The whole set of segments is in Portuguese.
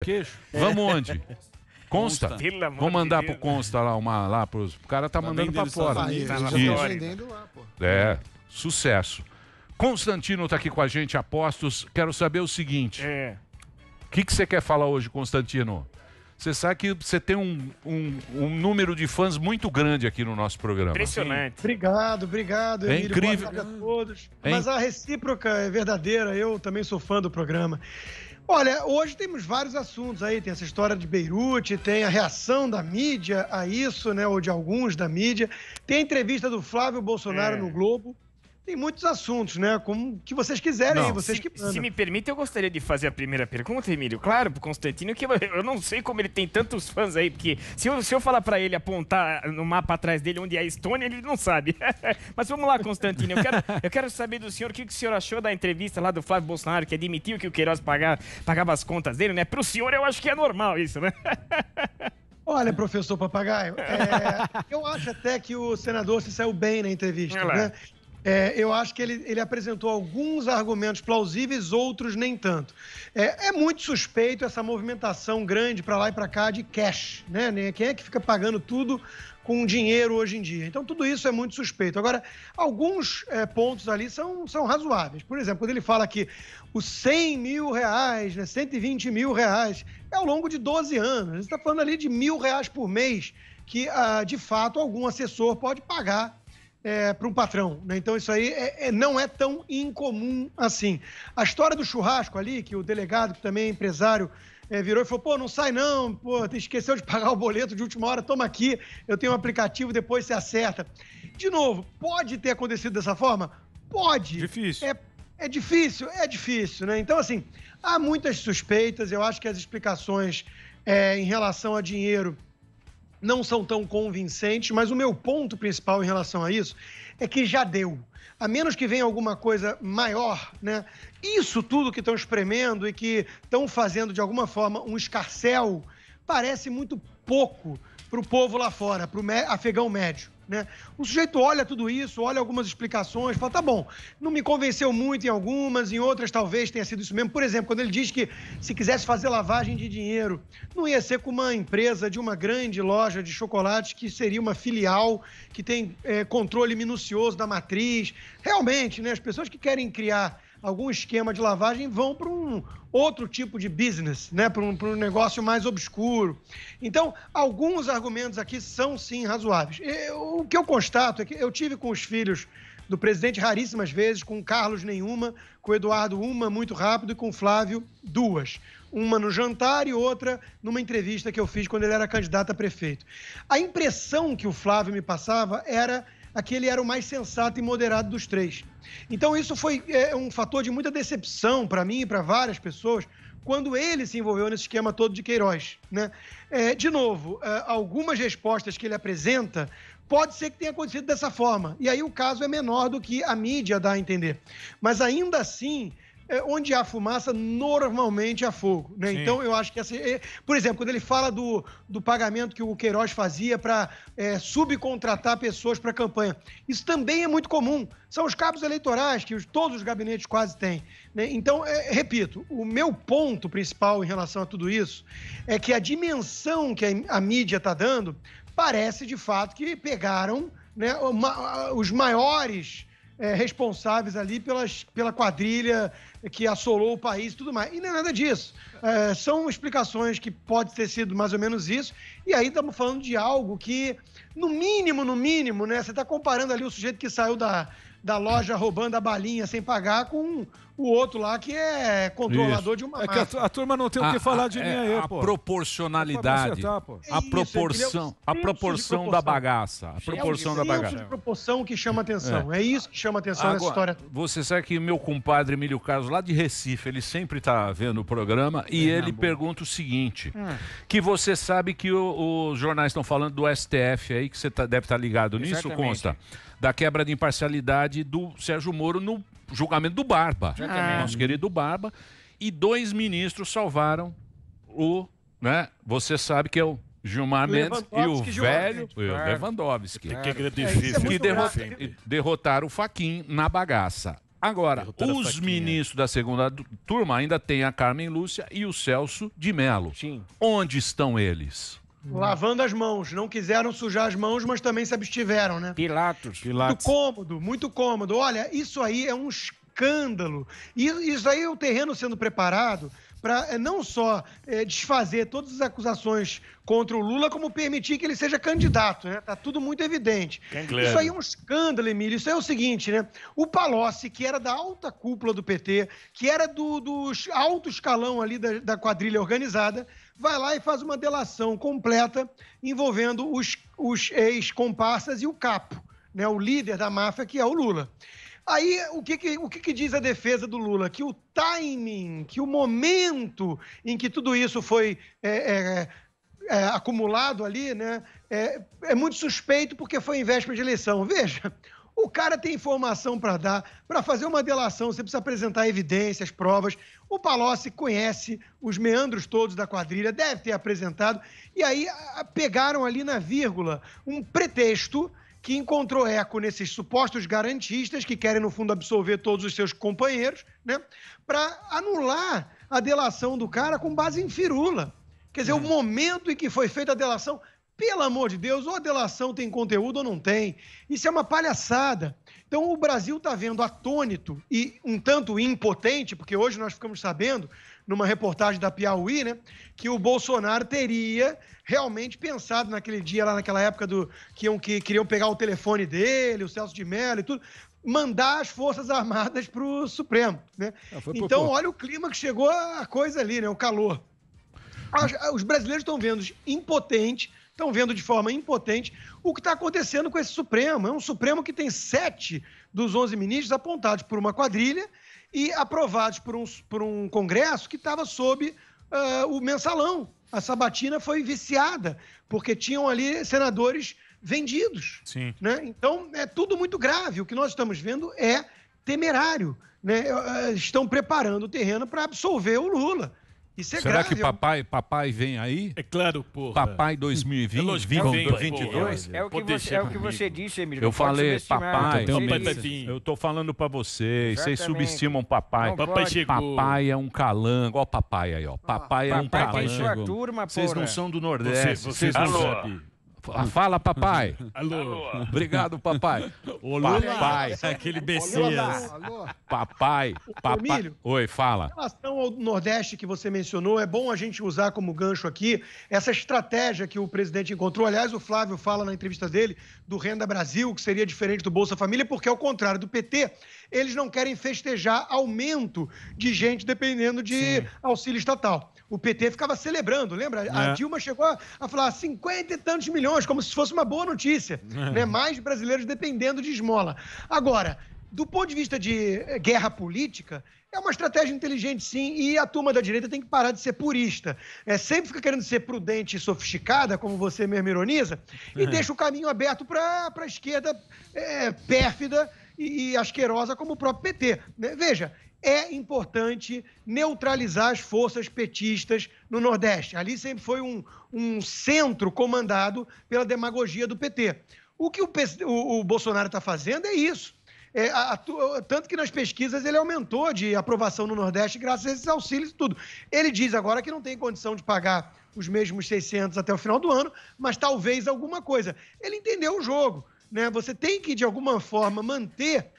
queixo. Vamos onde? Consta? Vamos mandar pro Consta lá pros... O cara tá mandando pra fora. Sucesso. Constantino tá aqui com a gente, apostos. Quero saber o seguinte. O que você quer falar hoje, Constantino? Você sabe que você tem um número de fãs muito grande aqui no nosso programa. Impressionante. Obrigado, Emílio. Incrível. Boa tarde a todos. Mas a recíproca é verdadeira, eu também sou fã do programa. Olha, hoje temos vários assuntos aí, tem essa história de Beirute, tem a reação da mídia a isso, né, ou de alguns da mídia, tem a entrevista do Flávio Bolsonaro no Globo. Tem muitos assuntos, né? Como que vocês quiserem, aí, vocês que mandam. Se me permite, eu gostaria de fazer a primeira pergunta, Emílio. Claro, pro Constantino, que eu não sei como ele tem tantos fãs aí, porque se eu falar pra ele apontar no mapa atrás dele onde é a Estônia, ele não sabe. Mas vamos lá, Constantino. Eu quero saber do senhor o que o senhor achou da entrevista lá do Flávio Bolsonaro, que admitiu que o Queiroz pagava as contas dele, né? Pro senhor, eu acho que é normal isso, né? Olha, professor Papagaio, eu acho até que o senador se saiu bem na entrevista, né? Eu acho que ele apresentou alguns argumentos plausíveis, outros nem tanto. É muito suspeito essa movimentação grande para lá e para cá de cash, né? Quem é que fica pagando tudo com dinheiro hoje em dia? Então, tudo isso é muito suspeito. Agora, alguns pontos ali são razoáveis. Por exemplo, quando ele fala que os 100 mil reais, né, 120 mil reais, é ao longo de 12 anos. Ele está falando ali de R$1.000 por mês que, de fato, algum assessor pode pagar para um patrão, né? Então isso aí não é tão incomum assim. A história do churrasco ali, que o delegado, que também é empresário, virou e falou, pô, não sai não, pô, esqueceu de pagar o boleto de última hora, toma aqui, eu tenho um aplicativo, depois você acerta. De novo, pode ter acontecido dessa forma? Pode. Difícil. É difícil, né? Então, assim, há muitas suspeitas, eu acho que as explicações em relação a dinheiro não são tão convincentes, mas o meu ponto principal em relação a isso é que já deu. A menos que venha alguma coisa maior, né? Isso tudo que estão espremendo e que estão fazendo, de alguma forma, um escarcéu, parece muito pouco para o povo lá fora, para o afegão médio, né? O sujeito olha tudo isso, olha algumas explicações, fala, tá bom, não me convenceu muito em algumas, em outras talvez tenha sido isso mesmo. Por exemplo, quando ele diz que se quisesse fazer lavagem de dinheiro, não ia ser com uma empresa de uma grande loja de chocolates que seria uma filial, que tem controle minucioso da matriz. Realmente, né, as pessoas que querem criar algum esquema de lavagem vão para um outro tipo de business, né? Para um negócio mais obscuro. Então, alguns argumentos aqui são, sim, razoáveis. O que eu constato é que eu tive com os filhos do presidente raríssimas vezes, com o Carlos nenhuma, com o Eduardo uma muito rápido e com o Flávio duas. Uma no jantar e outra numa entrevista que eu fiz quando ele era candidato a prefeito. A impressão que o Flávio me passava era que ele era o mais sensato e moderado dos três. Então isso foi um fator de muita decepção para mim e para várias pessoas quando ele se envolveu nesse esquema todo de Queiroz, né? De novo, algumas respostas que ele apresenta pode ser que tenha acontecido dessa forma. E aí o caso é menor do que a mídia dá a entender. Mas ainda assim, onde há fumaça, normalmente há fogo, né? Então, eu acho que por exemplo, quando ele fala do pagamento que o Queiroz fazia para subcontratar pessoas para a campanha, isso também é muito comum. São os cabos eleitorais que todos os gabinetes quase têm, né? Então, repito, o meu ponto principal em relação a tudo isso é que a dimensão que a mídia está dando parece, de fato, que pegaram, né, os maiores responsáveis ali pela quadrilha que assolou o país e tudo mais. E não é nada disso. São explicações que pode ter sido mais ou menos isso. E aí estamos falando de algo que, no mínimo, né? Você está comparando ali o sujeito que saiu da loja roubando a balinha sem pagar com o outro lá que é controlador de uma máfia. É que a turma não tem o que falar de mim aí, pô. A proporcionalidade, a proporção da bagaça. A proporção da bagaça. É de proporção que chama atenção. É isso que chama atenção nessa história. Você sabe que meu compadre Emílio Carlos, lá de Recife, ele sempre está vendo o programa e ele pergunta o seguinte, que você sabe que os jornais estão falando do STF aí, que você deve estar ligado nisso, Consta, da quebra de imparcialidade do Sérgio Moro no julgamento do Barba, nosso querido Barba, e 2 ministros salvaram né? Você sabe que é o Gilmar Mendes e o velho Lewandowski, que derrotaram o Fachin na bagaça. Agora, os ministros da segunda turma ainda tem a Carmen Lúcia e o Celso de Mello. Sim. Onde estão eles? Lavando as mãos. Não quiseram sujar as mãos, mas também se abstiveram, né? Pilatos. Muito cômodo, muito cômodo. Olha, isso aí é um escândalo. Isso aí é o terreno sendo preparado para não só desfazer todas as acusações contra o Lula, como permitir que ele seja candidato, né? Tá tudo muito evidente. Isso aí é um escândalo, Emílio. Isso é o seguinte, né? O Palocci, que era da alta cúpula do PT, que era do alto escalão ali da quadrilha organizada, vai lá e faz uma delação completa envolvendo os ex-comparsas e o capo, né? O líder da máfia, que é o Lula. Aí, o que diz a defesa do Lula? Que o timing, que o momento em que tudo isso foi acumulado ali, né, é muito suspeito porque foi em véspera de eleição. Veja, o cara tem informação para dar, para fazer uma delação, você precisa apresentar evidências, provas. O Palocci conhece os meandros todos da quadrilha, deve ter apresentado, e aí pegaram ali na vírgula um pretexto que encontrou eco nesses supostos garantistas que querem, no fundo, absolver todos os seus companheiros, né, para anular a delação do cara com base em firula. Quer dizer, o momento em que foi feita a delação, pelo amor de Deus, ou a delação tem conteúdo ou não tem. Isso é uma palhaçada. Então, o Brasil está vendo atônito e um tanto impotente, porque hoje nós ficamos sabendo, numa reportagem da Piauí, né, que o Bolsonaro teria realmente pensado naquele dia, lá naquela época que queriam pegar o telefone dele, o Celso de Mello e tudo, mandar as Forças Armadas para o Supremo, né? Então, olha o clima que chegou a coisa ali, né, o calor. Os brasileiros estão vendo impotentes, estão vendo de forma impotente o que está acontecendo com esse Supremo. É um Supremo que tem 7 dos 11 ministros apontados por uma quadrilha e aprovados por um Congresso que estava sob o mensalão. A sabatina foi viciada, porque tinham ali senadores vendidos. Sim. Né? Então, é tudo muito grave. O que nós estamos vendo é temerário. Né? Estão preparando o terreno para absolver o Lula. Isso é Será grave. que papai vem aí? É claro, porra. Papai 2020, 2022? É o que você disse, Emílio. Eu falei papai. Seria. Eu tô falando pra vocês. Vocês subestimam papai. Papai chegou. Papai é um calango. Olha o papai aí, ó. Papai é um Papai tem calango. sua turma, Vocês não são do Nordeste. Vocês não sabem. Fala, papai. Alô. Obrigado, papai. Ô, Lula. Papai. Aquele Bessias. Papai. Emílio, Oi, fala. Em relação ao Nordeste que você mencionou, é bom a gente usar como gancho aqui essa estratégia que o presidente encontrou. Aliás, o Flávio fala na entrevista dele do Renda Brasil, que seria diferente do Bolsa Família, porque, ao contrário do PT, eles não querem festejar aumento de gente dependendo de auxílio estatal. O PT ficava celebrando, lembra? A Dilma chegou a falar 50 e tantos milhões, como se fosse uma boa notícia. Né? Mais brasileiros dependendo de esmola. Agora, do ponto de vista de guerra política, é uma estratégia inteligente, sim, e a turma da direita tem que parar de ser purista. Sempre fica querendo ser prudente e sofisticada, como você mesmo ironiza, e deixa o caminho aberto para a esquerda pérfida e asquerosa como o próprio PT. Né? Veja, é importante neutralizar as forças petistas no Nordeste. Ali sempre foi um centro comandado pela demagogia do PT. O que o Bolsonaro está fazendo é isso. Tanto que nas pesquisas ele aumentou de aprovação no Nordeste graças a esses auxílios e tudo. Ele diz agora que não tem condição de pagar os mesmos 600 até o final do ano, mas talvez alguma coisa. Ele entendeu o jogo. Né? Você tem que, de alguma forma, manter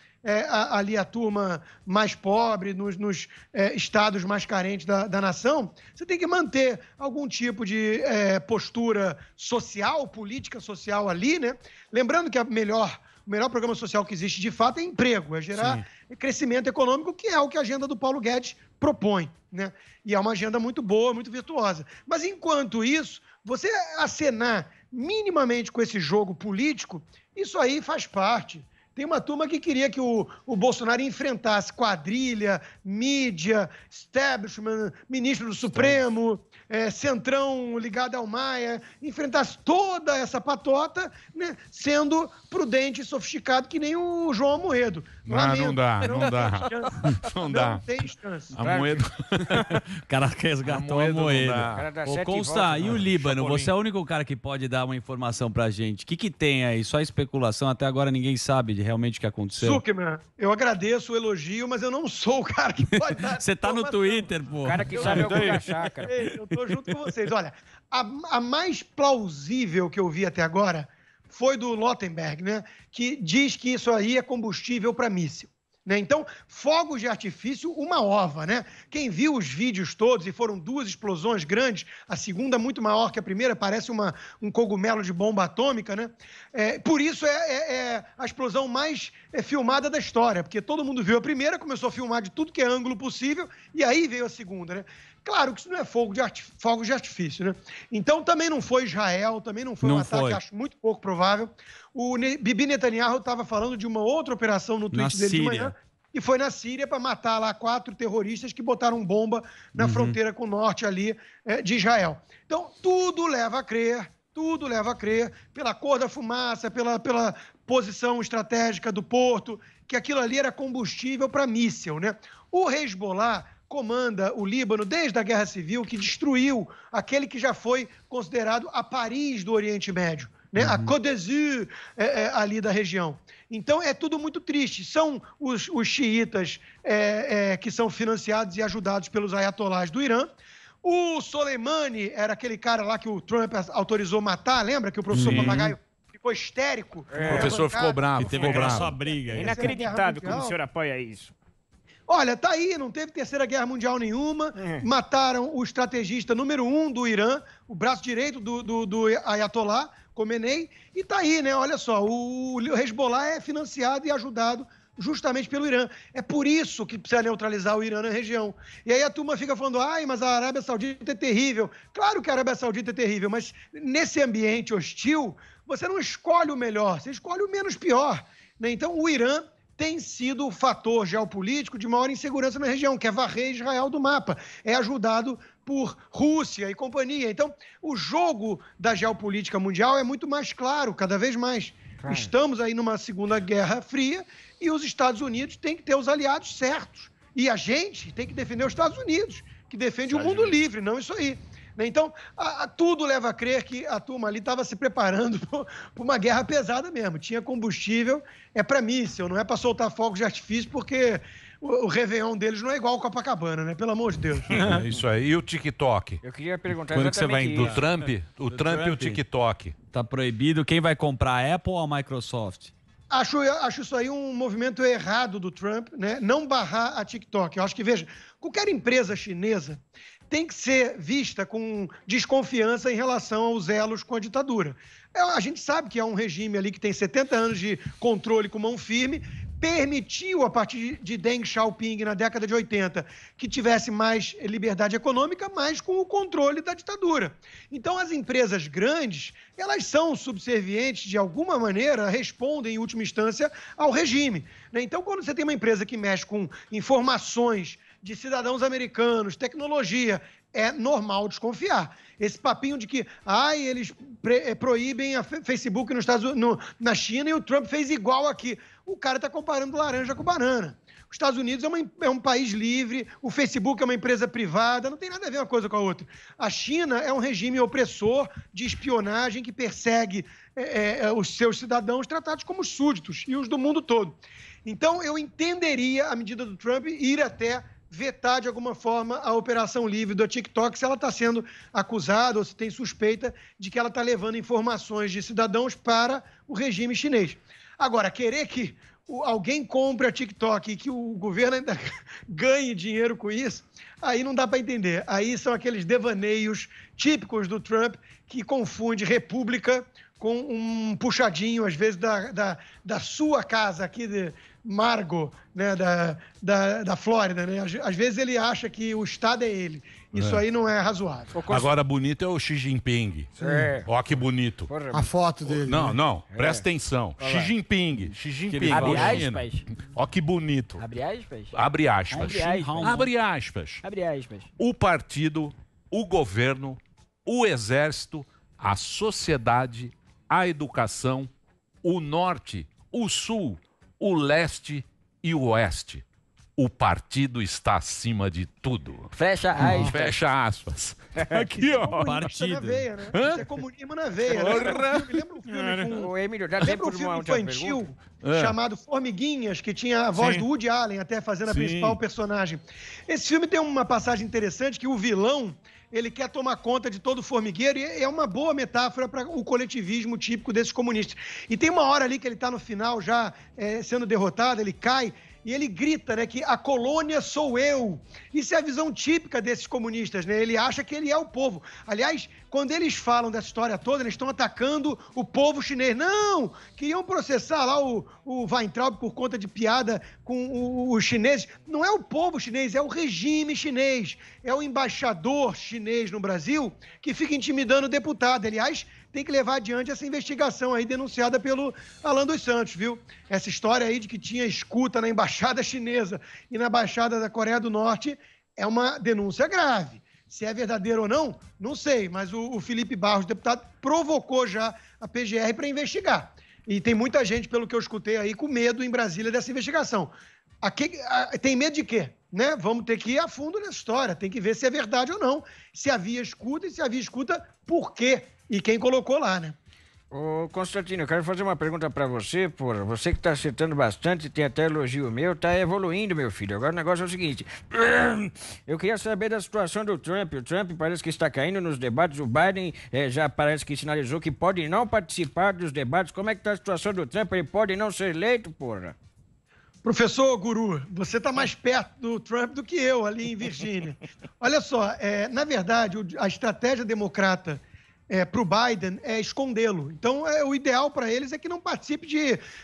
ali a turma mais pobre, nos estados mais carentes da nação, você tem que manter algum tipo de postura social, política social ali, né? Lembrando que o melhor programa social que existe de fato é emprego, é gerar crescimento econômico, que é o que a agenda do Paulo Guedes propõe, né? E é uma agenda muito boa, muito virtuosa. Mas enquanto isso, você acenar minimamente com esse jogo político, isso aí faz parte. Tem uma turma que queria que o Bolsonaro enfrentasse quadrilha, mídia, establishment, ministro do Supremo, centrão ligado ao Maia, enfrentasse toda essa patota, né, sendo prudente e sofisticado que nem o João Amoedo. Não dá. Não tem chance. Amoedo. O cara resgatou Amoedo. Ô, Consta, e o Líbano? Você é o único cara que pode dar uma informação pra gente. O que tem aí? Só especulação, até agora ninguém sabe realmente o que aconteceu? Zuckerman, eu agradeço o elogio, mas eu não sou o cara que pode dar. Você tá no Twitter, pô. O cara que sabe o da chácara. Ei, eu tô junto com vocês. Olha, a mais plausível que eu vi até agora foi do Lottenberg, né? Que diz que isso aí é combustível para míssil. Né? Então, fogos de artifício, uma ova, né? Quem viu os vídeos todos, e foram 2 explosões grandes, a segunda muito maior que a primeira, parece um cogumelo de bomba atômica, né? Por isso é a explosão mais filmada da história, porque todo mundo viu a primeira, começou a filmar de tudo que é ângulo possível, e aí veio a segunda, né? Claro que isso não é fogos de artifício, né? Então, também não foi Israel, também não foi um ataque, acho muito pouco provável. O Bibi Netanyahu estava falando de uma outra operação no tweet dele de manhã, e foi na Síria para matar lá 4 terroristas que botaram bomba na fronteira com o norte ali de Israel. Então, tudo leva a crer, pela cor da fumaça, pela posição estratégica do porto, que aquilo ali era combustível para míssil, né? O Hezbollah comanda o Líbano desde a Guerra Civil, que destruiu aquele que já foi considerado a Paris do Oriente Médio, né? A Côte d'Azur ali da região. Então, é tudo muito triste. São os xiitas que são financiados e ajudados pelos ayatolás do Irã. O Soleimani era aquele cara lá que o Trump autorizou matar, lembra que o professor Papagaio ficou histérico? O professor ficou bravo. Teve aquela sua briga. É inacreditável como o senhor apoia isso. Olha, tá aí, não teve Terceira Guerra Mundial nenhuma, mataram o estrategista número 1 do Irã, o braço direito do Ayatollah Khomeini, e tá aí, né? Olha só, o Hezbollah é financiado e ajudado justamente pelo Irã. É por isso que precisa neutralizar o Irã na região. E aí a turma fica falando, mas a Arábia Saudita é terrível. Claro que a Arábia Saudita é terrível, mas nesse ambiente hostil, você não escolhe o melhor, você escolhe o menos pior, né? Então, o Irã tem sido o fator geopolítico de maior insegurança na região, que é varrer Israel do mapa. É ajudado por Rússia e companhia. Então, o jogo da geopolítica mundial é muito mais claro, cada vez mais. Estamos aí numa Segunda Guerra Fria e os Estados Unidos têm que ter os aliados certos. E a gente tem que defender os Estados Unidos, que defende o mundo livre, não isso aí. Então, tudo leva a crer que a turma ali estava se preparando para uma guerra pesada mesmo. Tinha combustível, para míssil, não é para soltar fogos de artifício, porque o Réveillon deles não é igual ao Copacabana, né? Pelo amor de Deus. Isso aí. E o TikTok? Eu queria perguntar Quando que você vai Do Trump? O Trump e o TikTok. Tá proibido. Quem vai comprar, a Apple ou a Microsoft? Acho isso aí um movimento errado do Trump, né? Não barrar a TikTok. Eu acho que, veja, qualquer empresa chinesa tem que ser vista com desconfiança em relação aos elos com a ditadura. A gente sabe que é um regime ali que tem 70 anos de controle com mão firme, permitiu, a partir de Deng Xiaoping, na década de 80, que tivesse mais liberdade econômica, mas com o controle da ditadura. Então, as empresas grandes, elas são subservientes, de alguma maneira, respondem, em última instância, ao regime. Então, quando você tem uma empresa que mexe com informações de cidadãos americanos, tecnologia, é normal desconfiar. Esse papinho de que, eles proíbem a Facebook na China e o Trump fez igual aqui. O cara está comparando laranja com banana. Os Estados Unidos é um país livre, o Facebook é uma empresa privada, não tem nada a ver uma coisa com a outra. A China é um regime opressor de espionagem que persegue os seus cidadãos tratados como súditos e os do mundo todo. Então, eu entenderia a medida do Trump ir até vetar de alguma forma a operação livre do TikTok se ela está sendo acusada ou se tem suspeita de que ela está levando informações de cidadãos para o regime chinês. Agora, querer que alguém compre a TikTok e que o governo ainda ganhe dinheiro com isso, aí não dá para entender. Aí são aqueles devaneios típicos do Trump que confunde república com um puxadinho, às vezes, da sua casa aqui de Margo, né, da Flórida, né? Às vezes ele acha que o Estado é ele. Isso aí não é razoável. Agora, bonito é o Xi Jinping. Ó, que bonito. A foto dele. Não, presta atenção. Xi Jinping. Abre aspas. Ó, que bonito. Abre aspas. Abre aspas. Abre aspas. Abre aspas. O partido, o governo, o exército, a sociedade, a educação, o norte, o sul, o leste e o oeste. O partido está acima de tudo. Fecha aspas. Fecha aspas. Aqui, ó. Partido. Na veia, né? Isso é comunismo na veia. Né? Lembra um filme Ô, Emílio, já lembra um filme infantil chamado Formiguinhas, que tinha a voz do Woody Allen até fazendo a principal personagem. Esse filme tem uma passagem interessante que o vilão, ele quer tomar conta de todo o formigueiro e é uma boa metáfora para o coletivismo típico desses comunistas. E tem uma hora ali que ele está no final já sendo derrotado, ele cai e ele grita, né, que a colônia sou eu. Isso é a visão típica desses comunistas, né? Ele acha que ele é o povo. Aliás, quando eles falam dessa história toda, eles estão atacando o povo chinês. Não! Queriam processar lá o Weintraub por conta de piada com os chineses. Não é o povo chinês, é o regime chinês. É o embaixador chinês no Brasil que fica intimidando o deputado. Aliás, tem que levar adiante essa investigação aí denunciada pelo Alan dos Santos, viu? Essa história aí de que tinha escuta na embaixada chinesa e na embaixada da Coreia do Norte é uma denúncia grave. Se é verdadeiro ou não, não sei, mas o Felipe Barros, deputado, provocou já a PGR para investigar. E tem muita gente, pelo que eu escutei aí, com medo em Brasília dessa investigação. Tem medo de quê? Né? Vamos ter que ir a fundo nessa história, tem que ver se é verdade ou não. Se havia escuta e se havia escuta, por quê? E quem colocou lá, né? Ô, Constantino, eu quero fazer uma pergunta pra você, porra. Você que tá acertando bastante, tem até elogio meu, tá evoluindo, meu filho. Agora o negócio é o seguinte. Eu queria saber da situação do Trump. O Trump parece que está caindo nos debates. O Biden já parece que sinalizou que pode não participar dos debates. Como é que tá a situação do Trump? Ele pode não ser eleito, porra? Professor Guru, você está mais perto do Trump do que eu ali em Virgínia. Olha só, na verdade, a estratégia democrata para o Biden é escondê-lo. Então, o ideal para eles é que não participe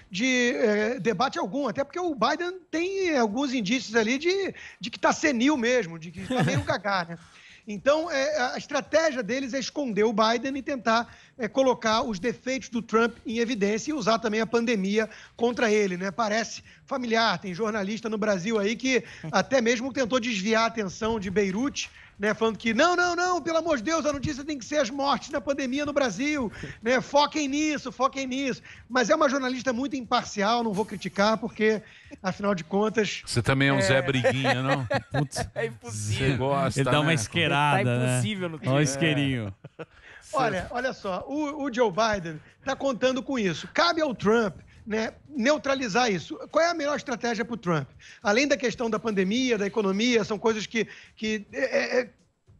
de debate algum, até porque o Biden tem alguns indícios ali de que está senil mesmo, de que está meio gagá, né? Então, a estratégia deles é esconder o Biden e tentar colocar os defeitos do Trump em evidência e usar também a pandemia contra ele, né? Parece familiar, tem jornalista no Brasil aí que até mesmo tentou desviar a atenção de Beirute, né, falando que não, pelo amor de Deus, a notícia tem que ser as mortes na pandemia no Brasil, né, foquem nisso. Mas é uma jornalista muito imparcial, não vou criticar, porque, afinal de contas... Você também é um Zé Briguinha, não? Putz, é impossível. Você gosta, Ele dá uma né? isqueirada, Tá impossível no né? Olha o isqueirinho. Olha só, o Joe Biden está contando com isso. Cabe ao Trump, né, neutralizar isso. Qual é a melhor estratégia para o Trump? Além da questão da pandemia, da economia, são coisas que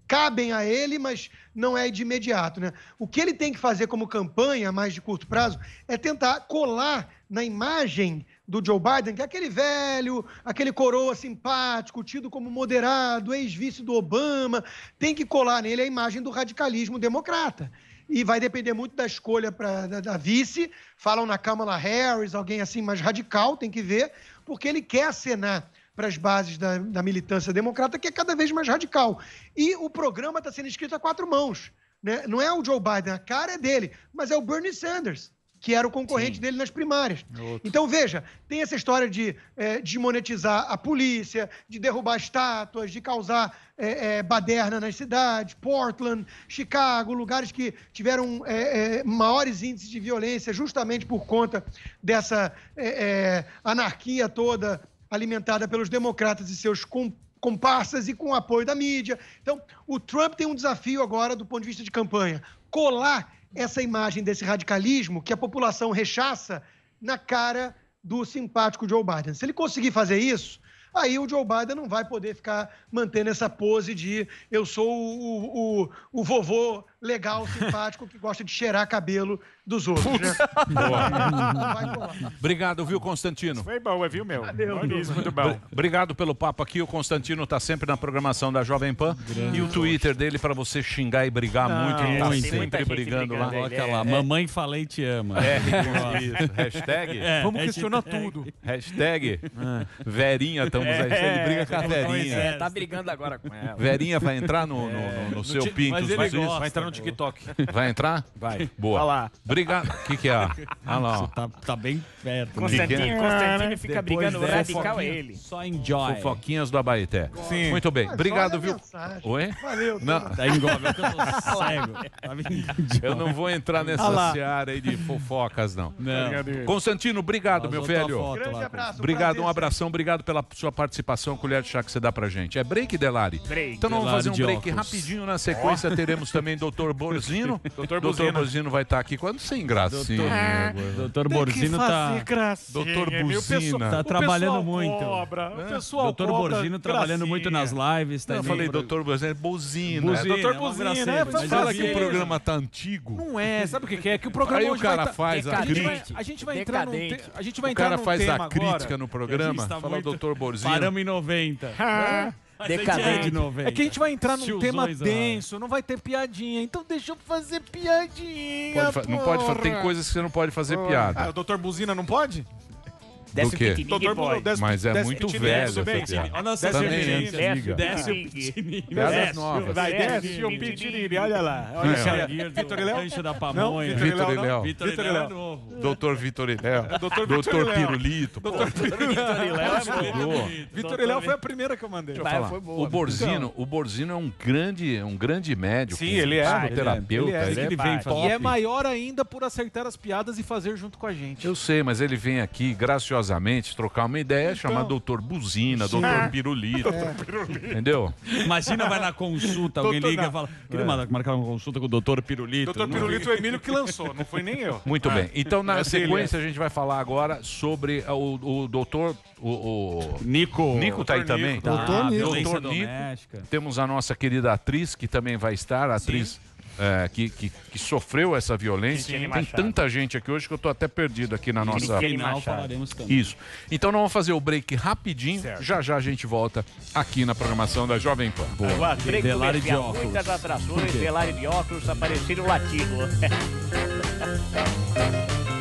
cabem a ele, mas não é de imediato, né? O que ele tem que fazer como campanha, mais de curto prazo, é tentar colar na imagem do Joe Biden, que é aquele velho, aquele coroa simpático, tido como moderado, ex-vice do Obama, tem que colar nele a imagem do radicalismo democrata. E vai depender muito da escolha da vice. Falam na Kamala Harris, alguém assim mais radical, tem que ver, porque ele quer acenar para as bases da militância democrata, que é cada vez mais radical. E o programa está sendo escrito a 4 mãos, né? Não é o Joe Biden, a cara é dele, mas é o Bernie Sanders, que era o concorrente dele nas primárias. Então, veja, tem essa história de desmonetizar a polícia, de derrubar estátuas, de causar baderna nas cidades, Portland, Chicago, lugares que tiveram maiores índices de violência justamente por conta dessa anarquia toda alimentada pelos democratas e seus comparsas e com o apoio da mídia. Então, o Trump tem um desafio agora do ponto de vista de campanha, colar essa imagem desse radicalismo que a população rechaça na cara do simpático Joe Biden. Se ele conseguir fazer isso, aí o Joe Biden não vai poder ficar mantendo essa pose de eu sou o vovô legal, simpático, que gosta de cheirar cabelo dos outros, né? Obrigado, viu, Constantino? Foi bom, viu, meu? Valeu, muito bom. Obrigado pelo papo aqui. O Constantino está sempre na programação da Jovem Pan. E o Twitter dele para você xingar e brigar muito. Ele tá sempre brigando lá. Coloca lá, mamãe falei te ama. Isso. Hashtag. Vamos questionar tudo. Hashtag. Verinha, estamos aí. Ele briga com a Verinha. Tá brigando agora com ela. Verinha vai entrar no seu Pintos. Mas ele gosta. Vai entrar no TikTok. Vai entrar? Vai. Boa. Olha lá. Obrigado. O que é? Olha lá. ó. Tá bem perto. Constantino fica brigando, o radical é ele. Só enjoy. Fofoquinhas do Abaeté. Sim. Muito bem. Obrigado, Olha a viu? mensagem. Oi? Valeu. Não, Tá engove, eu tô cego. Tá vindo eu não vou entrar nessa seara aí de fofocas, não. Não. Constantino, obrigado, meu velho. Grande abraço. Obrigado, um prazer, abração, obrigado pela sua participação, colher de chá que você dá pra gente. É break, Delari? Break. Então nós vamos fazer um Delari de break óculos. rapidinho, na sequência teremos também Dr. Borzino. Dr. Borzino vai estar aqui quando sem gracinha. Doutor Borzino tá... Doutor Buzina. Tá trabalhando muito. O pessoal Doutor Borzino trabalhando muito nas lives. Tá Eu falei Dr. Buzina, é Buzina. Buzina, Doutor é uma Buzina, gracinha, é, mas Fala eu que vi o ele. programa tá antigo. Não é, sabe o que é? Que o programa Aí o hoje cara vai faz a crítica. a gente vai entrar num Decadente. a gente vai O entrar cara num faz tema a crítica agora. no programa. está Fala muito- Dr. Borzino. Paramos em 90. Mas Decadente. a gente é de 90. É que a gente vai entrar num Tiozões, tema ó. denso, não vai ter piadinha. Então deixa eu fazer piadinha. Não pode fazer. Tem porra. coisas que você não pode fazer Ah, piada. o Dr. Buzina não pode? Do quê? Pitinique pode. Mas é muito velho essa piada. Olha nossa Também cervejinha. antes, amiga. Desce o Pitinique. Pitinique. Piadas Desce novas. Vai, É, desce o sim, Pitinini, olha lá. É. Olha Chaguinho Vitor do Léo? Rancho da Pamonha. Não, Vitor e Léo. Vitor Vitor e e Léo é Léo. novo. Doutor Vitor e Léo. Doutor Doutor Léo. Pirulito. Pô, Vitor estudou. e Léo foi a primeira que eu mandei. Deixa eu falar. foi boa. O Borzino é um grande médico. Sim, ele é. Psicoterapeuta. Ele é. Ele é Ele vem top. E é maior ainda por acertar as piadas e fazer junto com a gente. Eu sei, mas ele vem aqui graciosamente trocar uma ideia, chamar Doutor Buzina, Doutor Pirulito. Entendeu? Imagina, vai na consulta, alguém Doutor, liga e não. fala: queria marcar uma consulta com o doutor Pirulito. Doutor Pirulito, o Emílio que lançou, não foi nem eu. Muito bem. Então, na É sequência, a gente vai falar agora sobre o doutor. O Nico tá aí também? Tá, Doutor Nico. violência Doutor Nico. doméstica. Temos a nossa querida atriz, que também vai estar, a atriz que sofreu essa violência. Cristiane Tem Machado. tanta gente aqui hoje que eu tô até perdido aqui na nossa... No Cristiane final Machado. falaremos também. Isso. Então nós vamos fazer o break rapidinho. Já já a gente volta aqui na programação da Jovem Pan. Boa. Break Delari de comercial, óculos. muitas atrações, Delari de óculos, aparecendo latino.